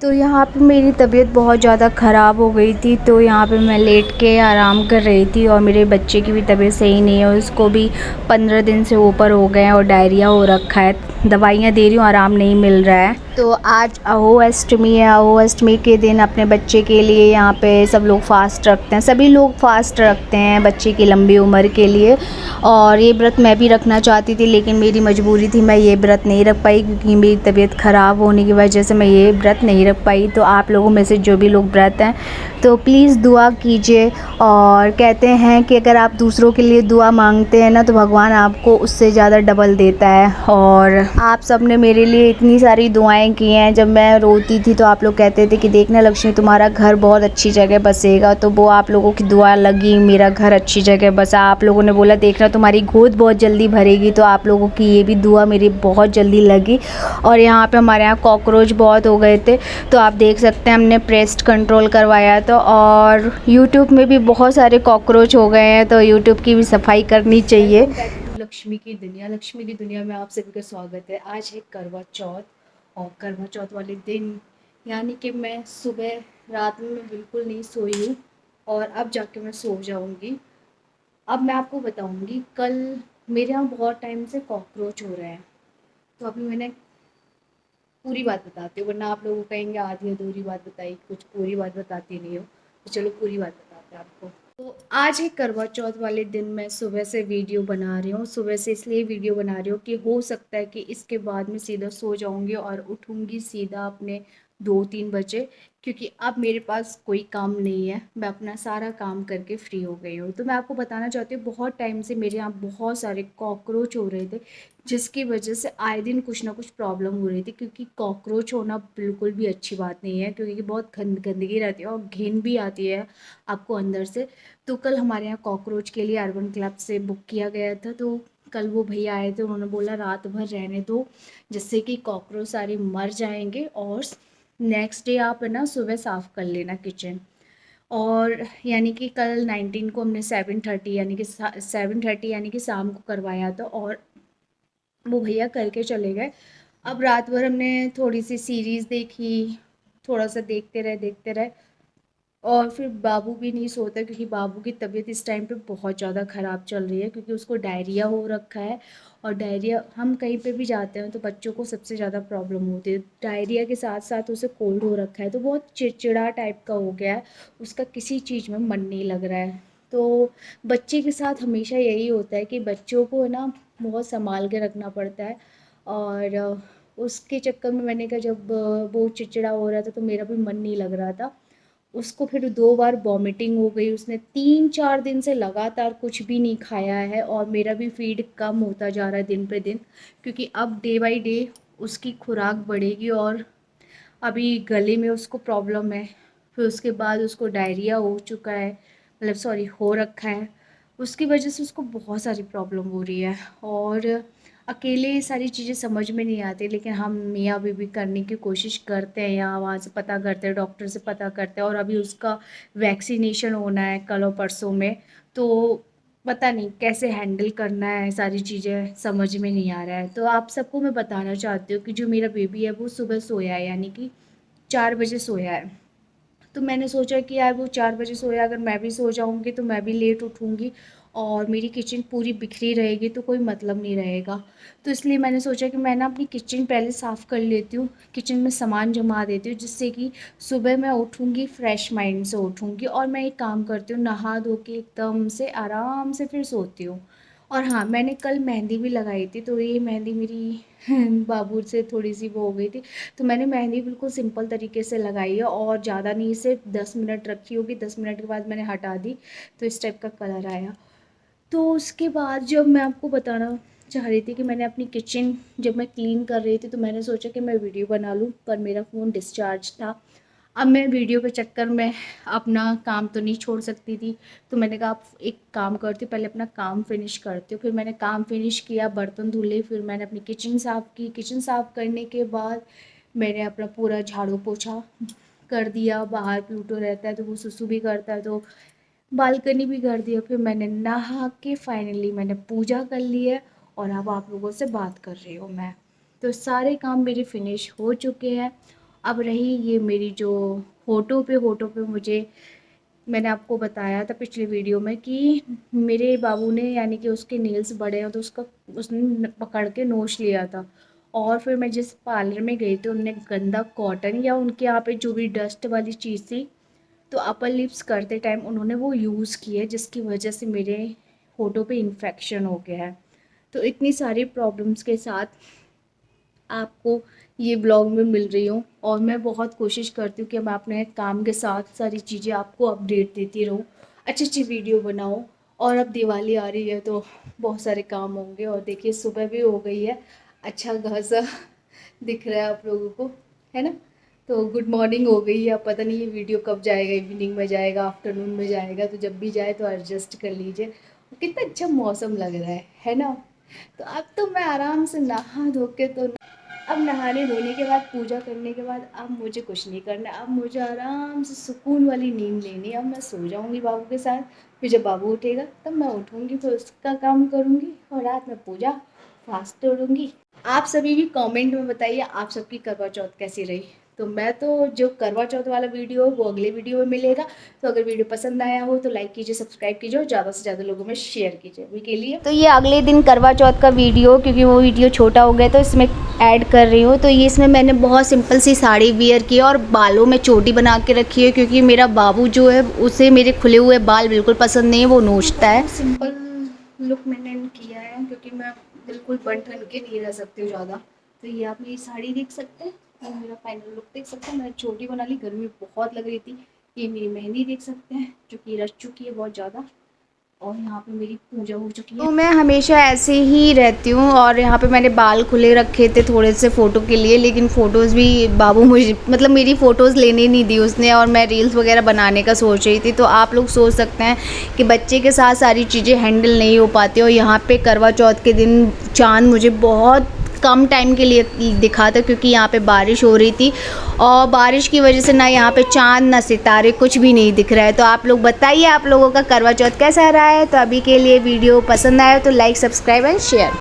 तो यहाँ पे मेरी तबीयत बहुत ज़्यादा ख़राब हो गई थी, तो यहाँ पे मैं लेट के आराम कर रही थी और मेरे बच्चे की भी तबीयत सही नहीं है, उसको भी 15 दिन से ऊपर हो गए हैं और डायरिया हो रखा है। दवाइयाँ दे रही हूँ, आराम नहीं मिल रहा है। तो आज अहोअष्टमी है, अहोअष्टमी के दिन अपने बच्चे के लिए यहाँ पे सब लोग फ़ास्ट रखते हैं, सभी लोग फ़ास्ट रखते हैं बच्चे की लंबी उम्र के लिए। और ये व्रत मैं भी रखना चाहती थी, लेकिन मेरी मजबूरी थी, मैं ये व्रत नहीं रख पाई क्योंकि मेरी तबीयत ख़राब होने की वजह से मैं ये व्रत नहीं रख पाई। तो आप लोगों में से जो भी लोग व्रत हैं तो प्लीज़ दुआ कीजिए। और कहते हैं कि अगर आप दूसरों के लिए दुआ मांगते हैं ना तो भगवान आपको उससे ज़्यादा डबल देता है। और आप सब ने मेरे लिए इतनी सारी दुआएं की हैं, जब मैं रोती थी तो आप लोग कहते थे कि देखना लक्ष्मी तुम्हारा घर बहुत अच्छी जगह बसेगा, तो वो आप लोगों की दुआ लगी, मेरा घर अच्छी जगह बसा। आप लोगों ने बोला देखना तुम्हारी गोद बहुत जल्दी भरेगी, तो आप लोगों की ये भी दुआ मेरी बहुत जल्दी लगी। और यहाँ पे हमारे यहाँ कॉकरोच बहुत हो गए थे, तो आप देख सकते हैं हमने पेस्ट कंट्रोल करवाया था। और यूट्यूब में भी बहुत सारे कॉकरोच हो गए हैं, तो यूट्यूब की भी सफाई करनी चाहिए। लक्ष्मी की दुनिया में आप सभी का स्वागत है। आज है करवा चौथ, और करवा चौथ वाले दिन यानी कि मैं सुबह रात में मैं बिल्कुल नहीं सोई हूँ और अब जाके मैं सो जाऊँगी। अब मैं आपको बताऊँगी, कल मेरे यहाँ बहुत टाइम से कॉकरोच हो रहे हैं, तो अभी मैंने पूरी बात बताती हूँ, वरना आप लोग कहेंगे आधी अधूरी बात बताई, कुछ पूरी बात बताती नहीं हो। तो चलो पूरी बात बताते हैं आपको। तो आज है करवा चौथ वाले दिन मैं सुबह से वीडियो बना रही हूँ। सुबह से इसलिए वीडियो बना रही हूँ कि हो सकता है कि इसके बाद मैं सीधा सो जाऊँगी और उठूँगी सीधा अपने 2-3 बजे, क्योंकि अब मेरे पास कोई काम नहीं है, मैं अपना सारा काम करके फ्री हो गई हूँ। तो मैं आपको बताना चाहती हूँ, बहुत टाइम से मेरे यहाँ बहुत सारे कॉकरोच हो रहे थे, जिसकी वजह से आए दिन कुछ ना कुछ प्रॉब्लम हो रही थी। क्योंकि कॉकरोच होना बिल्कुल भी अच्छी बात नहीं है, क्योंकि बहुत गंदगी रहती है और घिन भी आती है आपको अंदर से। तो कल हमारे यहाँ कॉकरोच के लिए अर्बन क्लब से बुक किया गया था, तो कल वो भैया आए थे, उन्होंने बोला रात भर रहने दो, जिससे कि कॉकरोच सारे मर जाएंगे और नेक्स्ट डे आप है ना सुबह साफ़ कर लेना किचन। और यानी कि कल 19 को हमने 7:30 यानी कि 7:30 यानी कि शाम को करवाया था, और वो भैया करके चले गए। अब रात भर हमने थोड़ी सी सीरीज़ देखी, थोड़ा सा देखते रहे। और फिर बाबू भी नहीं सोता, क्योंकि बाबू की तबीयत इस टाइम पे बहुत ज़्यादा ख़राब चल रही है, क्योंकि उसको डायरिया हो रखा है। और डायरिया, हम कहीं पे भी जाते हैं तो बच्चों को सबसे ज़्यादा प्रॉब्लम होती है, डायरिया के साथ साथ उसे कोल्ड हो रखा है, तो बहुत चिड़चिड़ा टाइप का हो गया है, उसका किसी चीज़ में मन नहीं लग रहा है। तो बच्चे के साथ हमेशा यही होता है कि बच्चों को है ना बहुत संभाल के रखना पड़ता है। और उसके चक्कर में मैंने कहा, जब वो चिड़चिड़ा हो रहा था तो मेरा भी मन नहीं लग रहा था। उसको फिर 2 बार वॉमिटिंग हो गई, उसने 3-4 दिन से लगातार कुछ भी नहीं खाया है, और मेरा भी फ़ीड कम होता जा रहा है दिन पे दिन, क्योंकि अब डे बाय डे उसकी खुराक बढ़ेगी। और अभी गले में उसको प्रॉब्लम है, फिर उसके बाद उसको डायरिया हो चुका है, मतलब सॉरी हो रखा है, उसकी वजह से उसको बहुत सारी प्रॉब्लम हो रही है। और अकेले ये सारी चीज़ें समझ में नहीं आती, लेकिन हम मियाँ बीवी करने की कोशिश करते हैं, यहाँ वहाँ से पता करते हैं, डॉक्टर से पता करते हैं, और अभी उसका वैक्सीनेशन होना है कल और परसों में। तो पता नहीं कैसे हैंडल करना है, सारी चीज़ें समझ में नहीं आ रहा है। तो आप सबको मैं बताना चाहती हूँ कि जो मेरा बेबी है वो सुबह सोया है, यानी कि 4 बजे सोया है। तो मैंने सोचा कि यार वो 4 बजे सोया, अगर मैं भी सो जाऊँगी तो मैं भी लेट उठूँगी और मेरी किचन पूरी बिखरी रहेगी, तो कोई मतलब नहीं रहेगा। तो इसलिए मैंने सोचा कि मैं ना अपनी किचन पहले साफ़ कर लेती हूँ, किचन में सामान जमा देती हूँ, जिससे कि सुबह मैं उठूँगी फ्रेश माइंड से उठूँगी। और मैं एक काम करती हूँ, नहा धो के एकदम से आराम से फिर सोती हूँ। और हाँ, मैंने कल मेहंदी भी लगाई थी, तो ये मेहंदी मेरी बाबू से थोड़ी सी वो हो गई थी, तो मैंने मेहंदी बिल्कुल सिंपल तरीके से लगाई है, और ज़्यादा नहीं, सिर्फ 10 मिनट रखी होगी, 10 मिनट के बाद मैंने हटा दी, तो इस टाइप का कलर आया। तो उसके बाद जब मैं आपको बताना चाह रही थी कि मैंने अपनी किचन जब मैं क्लीन कर रही थी, तो मैंने सोचा कि मैं वीडियो बना लूँ, पर मेरा फ़ोन डिस्चार्ज था। अब मैं वीडियो के चक्कर में अपना काम तो नहीं छोड़ सकती थी, तो मैंने कहा आप एक काम करती हूँ, पहले अपना काम फिनिश करती हूँ। फिर मैंने काम फिनिश किया, बर्तन धुले, फिर मैंने अपनी किचन साफ़ की। किचन साफ़ करने के बाद मैंने अपना पूरा झाड़ू पोछा कर दिया, बाहर प्लूटो रहता है तो वो सुसु भी करता है, तो बालकनी भी कर दिया। फिर मैंने नहा के फाइनली मैंने पूजा कर ली है, और अब आप लोगों से बात कर रही हूँ मैं। तो सारे काम मेरे फिनिश हो चुके हैं। अब रही ये मेरी जो होठों पे मुझे, मैंने आपको बताया था पिछले वीडियो में कि मेरे बाबू ने यानी कि उसके नेल्स बड़े हैं तो उसने पकड़ के नोच लिया था। और फिर मैं जिस पार्लर में गई थी उनने गंदा कॉटन या उनके यहाँ पे जो भी डस्ट वाली चीज़ थी तो अपर लिप्स करते टाइम उन्होंने वो यूज़ की है, जिसकी वजह से मेरे होठों पे इन्फेक्शन हो गया है। तो इतनी सारी प्रॉब्लम्स के साथ आपको ये ब्लॉग में मिल रही हूँ और मैं बहुत कोशिश करती हूँ कि मैं अपने काम के साथ सारी चीज़ें आपको अपडेट देती रहूँ, अच्छी अच्छी वीडियो बनाऊँ। और अब दिवाली आ रही है तो बहुत सारे काम होंगे और देखिए सुबह भी हो गई है, अच्छा खासा दिख रहा है आप लोगों को, है ना। तो गुड मॉर्निंग हो गई है। अब पता नहीं ये वीडियो कब जाएगा, इवनिंग में जाएगा, आफ्टरनून में जाएगा, तो जब भी जाए तो एडजस्ट कर लीजिए। कितना अच्छा मौसम लग रहा है ना। तो अब तो मैं आराम से नहा धो के तो अब नहाने धोने के बाद पूजा करने के बाद अब मुझे कुछ नहीं करना, अब मुझे आराम से सुकून वाली नींद लेनी है। अब मैं सो जाऊंगी बाबू के साथ, फिर जब बाबू उठेगा तब मैं उठूंगी, फिर उसका काम करूंगी और रात में पूजा फास्ट तोड़ूंगी। आप सभी भी कमेंट में बताइए आप सबकी करवा चौथ कैसी रही। तो मैं तो जो करवा चौथ वाला वीडियो है वो अगले वीडियो में मिलेगा। तो अगर वीडियो पसंद आया हो तो लाइक कीजिए, सब्सक्राइब कीजिए और ज़्यादा से ज़्यादा लोगों में शेयर कीजिए अभी के लिए। तो ये अगले दिन करवा चौथ का वीडियो, क्योंकि वो वीडियो छोटा हो गया तो इसमें ऐड कर रही हूँ। तो ये इसमें मैंने बहुत सिंपल सी साड़ी वियर की है और बालों में चोटी बना के रखी है, क्योंकि मेरा बाबू जो है उसे मेरे खुले हुए बाल बिल्कुल पसंद नहीं है, वो नोचता है। सिंपल लुक मैंने किया है क्योंकि मैं बिल्कुल बन ठन के नहीं रह सकती हूँ ज़्यादा। तो ये आप मेरी साड़ी देख सकते हैं और मेरा फाइनल लुक देख सकते हैं। मैंने छोटी बना ली, गर्मी बहुत लग रही थी। ये मेरी मेहंदी देख सकते हैं जो कि रच चुकी है बहुत ज़्यादा, और यहाँ पे मेरी पूजा हो चुकी है। तो मैं हमेशा ऐसे ही रहती हूँ और यहाँ पे मैंने बाल खुले रखे थे थोड़े से फ़ोटो के लिए, लेकिन फ़ोटोज़ भी बाबू मुझे मतलब मेरी फ़ोटोज़ लेने नहीं दी उसने, और मैं रील्स वगैरह बनाने का सोच रही थी। तो आप लोग सोच सकते हैं कि बच्चे के साथ सारी चीज़ें हैंडल नहीं हो पाती। और यहाँ पर करवा चौथ के दिन चाँद मुझे बहुत कम टाइम के लिए दिखा था, क्योंकि यहाँ पे बारिश हो रही थी और बारिश की वजह से ना यहाँ पे चांद ना सितारे कुछ भी नहीं दिख रहा है। तो आप लोग बताइए आप लोगों का करवा चौथ कैसा रहा है। तो अभी के लिए वीडियो पसंद आया तो लाइक, सब्सक्राइब एंड शेयर।